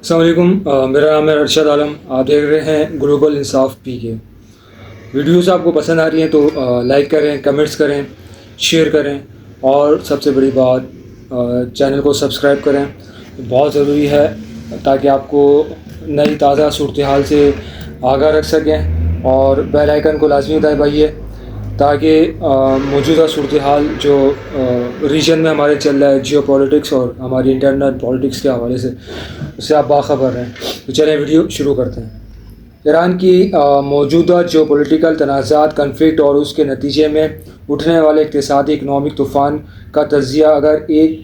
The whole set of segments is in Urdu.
السلام علیکم، میرا نام ہے ارشد عالم. آپ دیکھ رہے ہیں گلوبل انصاف پی کے. ویڈیوز آپ کو پسند آ رہی ہیں تو لائک کریں، کمنٹس کریں، شیئر کریں، اور سب سے بڑی بات چینل کو سبسکرائب کریں. بہت ضروری ہے تاکہ آپ کو نئی تازہ صورتحال سے آگاہ رکھ سکیں، اور بیل آئیکن کو لازمی دبائیے تاکہ موجودہ صورتحال جو ریجن میں ہمارے چل رہا ہے، جیو پولیٹکس اور ہماری انٹرنل پولیٹکس کے حوالے سے، اس سے آپ باخبر رہیں. تو چلیں ویڈیو شروع کرتے ہیں. ایران کی موجودہ جو پولیٹیکل تنازعات، کنفلکٹ اور اس کے نتیجے میں اٹھنے والے اقتصادی اکنامک طوفان کا تجزیہ اگر ایک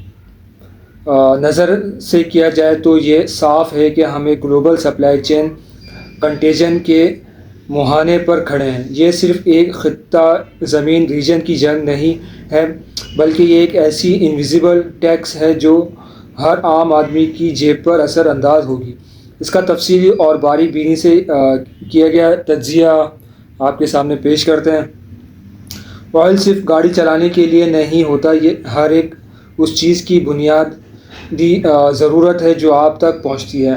نظر سے کیا جائے تو یہ صاف ہے کہ ہمیں گلوبل سپلائی چین کنٹیجن کے مہانے پر کھڑے ہیں. یہ صرف ایک خطہ زمین ریجن کی جنگ نہیں ہے، بلکہ یہ ایک ایسی انویزیبل ٹیکس ہے جو ہر عام آدمی کی جیب پر اثر انداز ہوگی. اس کا تفصیلی اور باریک بینی سے کیا گیا تجزیہ آپ کے سامنے پیش کرتے ہیں. آئل صرف گاڑی چلانے کے لیے نہیں ہوتا، یہ ہر ایک اس چیز کی بنیادی ضرورت ہے جو آپ تک پہنچتی ہے.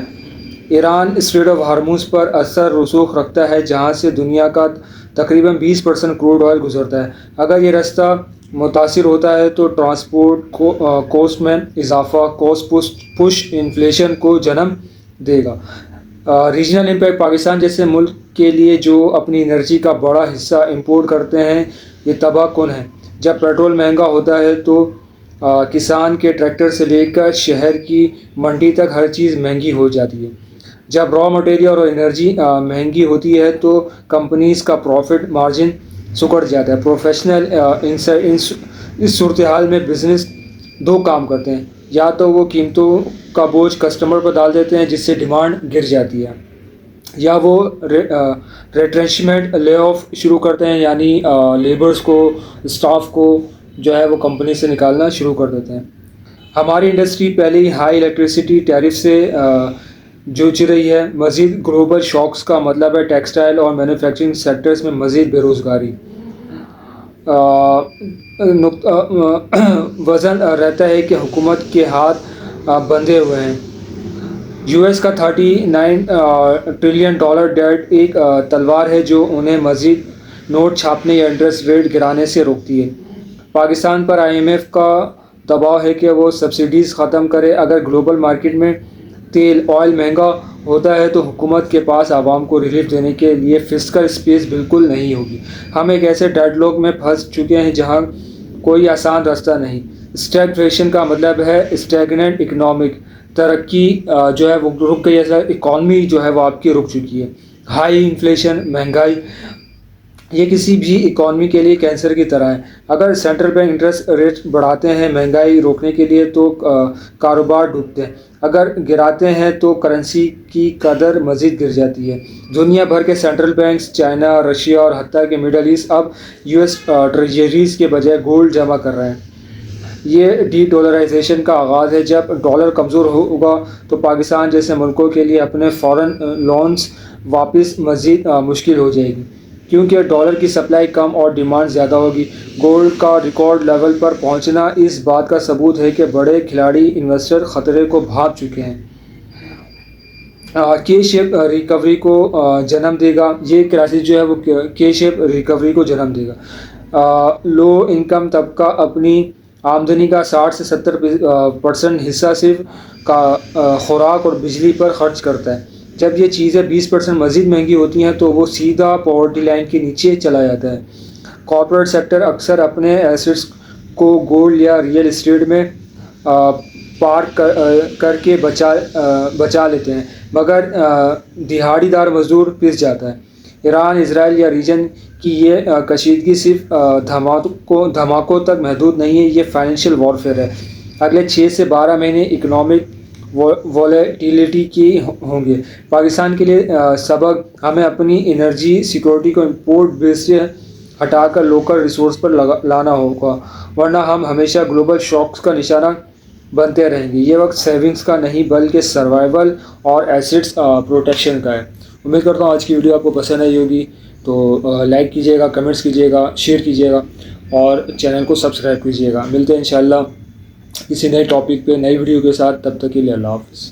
ایران اسٹریٹ آف ہارموز پر اثر رسوخ رکھتا ہے، جہاں سے دنیا کا تقریباً 20% کروڈ آئل گزرتا ہے. اگر یہ رستہ متاثر ہوتا ہے تو ٹرانسپورٹ کوسٹ میں اضافہ، کوسٹ پش انفلیشن کو جنم دے گا. ریجنل امپیکٹ: پاکستان جیسے ملک کے لیے جو اپنی انرجی کا بڑا حصہ امپورٹ کرتے ہیں، یہ تباہ کن ہے. جب پیٹرول مہنگا ہوتا ہے تو کسان کے ٹریکٹر سے لے کر شہر کی منڈی تک ہر چیز مہنگی ہو جاتی ہے. جب را مٹیریل اور انرجی مہنگی ہوتی ہے تو کمپنیز کا پروفٹ مارجن سکڑ جاتا ہے. پروفیشنل اس صورتحال میں بزنس دو کام کرتے ہیں: یا تو وہ قیمتوں کا بوجھ کسٹمر پر ڈال دیتے ہیں جس سے ڈیمانڈ گر جاتی ہے، یا وہ ریٹرنچمنٹ، لے آف شروع کرتے ہیں، یعنی لیبرز کو، اسٹاف کو جو ہے وہ کمپنی سے نکالنا شروع کر دیتے ہیں. ہماری انڈسٹری پہلے ہی ہائی الیکٹریسٹی ٹیرف سے جوجھ رہی ہے. مزید گلوبل شاکس کا مطلب ہے ٹیکسٹائل اور مینوفیکچرنگ سیکٹرز میں مزید بے روزگاری. وزن رہتا ہے کہ حکومت کے ہاتھ بندھے ہوئے ہیں. یو ایس کا $39 ٹریلین ڈیٹ ایک تلوار ہے جو انہیں مزید نوٹ چھاپنے یا انٹرسٹ ریٹ گرانے سے روکتی ہے. پاکستان پر IMF کا دباؤ ہے کہ وہ سبسڈیز ختم کرے. اگر گلوبل مارکیٹ میں تیل، آئل مہنگا ہوتا ہے تو حکومت کے پاس عوام کو ریلیف دینے کے لیے فسکل اسپیس بالکل نہیں ہوگی. ہم ایک ایسے ڈیڈ لاک میں پھنس چکے ہیں جہاں کوئی آسان راستہ نہیں. اسٹیگفلیشن کا مطلب ہے اسٹیگننٹ اکنامک ترقی جو ہے وہ رک گئی ہے. اکانومی جو ہے وہ آپ کی رک چکی ہے. ہائی انفلیشن، مہنگائی، یہ کسی بھی اکانومی کے لیے کینسر کی طرح ہے. اگر سینٹرل بینک انٹرسٹ ریٹ بڑھاتے ہیں مہنگائی روکنے کے لیے تو کاروبار ڈوبتے ہیں. اگر گراتے ہیں تو کرنسی کی قدر مزید گر جاتی ہے. دنیا بھر کے سینٹرل بینکس، چائنا، رشیا اور حتیٰ کہ مڈل ایسٹ اب US ٹریجریز کے بجائے گولڈ جمع کر رہے ہیں. یہ ڈی ڈالرائزیشن کا آغاز ہے. جب ڈالر کمزور ہوگا تو پاکستان جیسے ملکوں کے لیے اپنے فارن لونز واپس مزید مشکل ہو جائے گی، کیونکہ ڈالر کی سپلائی کم اور ڈیمانڈ زیادہ ہوگی. گولڈ کا ریکارڈ لیول پر پہنچنا اس بات کا ثبوت ہے کہ بڑے کھلاڑی انویسٹر خطرے کو بھانپ چکے ہیں. کے شیپ ریکوری کو جنم دے گا. یہ کرائسس جو ہے وہ کے شیپ ریکوری کو جنم دے گا. لو انکم طبقہ اپنی آمدنی کا 60 سے 70% حصہ صرف خوراک اور بجلی پر خرچ کرتا ہے. جب یہ چیزیں 20% مزید مہنگی ہوتی ہیں تو وہ سیدھا پاورٹی لائن کے نیچے چلا جاتا ہے. کارپوریٹ سیکٹر اکثر اپنے ایسٹس کو گولڈ یا ریئل اسٹیٹ میں پارک کر کے بچا لیتے ہیں، مگر دہاڑی دار مزدور پس جاتا ہے. ایران، اسرائیل یا ریجن کی یہ کشیدگی صرف دھماکوں تک محدود نہیں ہے، یہ فائنینشیل وارفیئر ہے. اگلے 6 سے 12 مہینے اکنامک وولیٹیلیٹی کی ہوں گے. پاکستان کے لیے سبق: ہمیں اپنی انرجی سیکورٹی کو امپورٹ بیس سے ہٹا کر لوکل ریسورس پر لانا ہوگا، ورنہ ہم ہمیشہ گلوبل شاکس کا نشانہ بنتے رہیں گے. یہ وقت سیونگز کا نہیں بلکہ سروائیول اور ایسٹس پروٹیکشن کا ہے. امید کرتا ہوں آج کی ویڈیو آپ کو پسند آئی ہوگی، تو لائک کیجیے گا، کمنٹس کیجیے گا، شیئر کیجیے گا اور چینل کو سبسکرائب کیجیے گا. ملتے ہیں انشاءاللہ کسی نئے ٹاپک پہ، نئی ویڈیو کے ساتھ. تب تک کے لیے اللہ حافظ.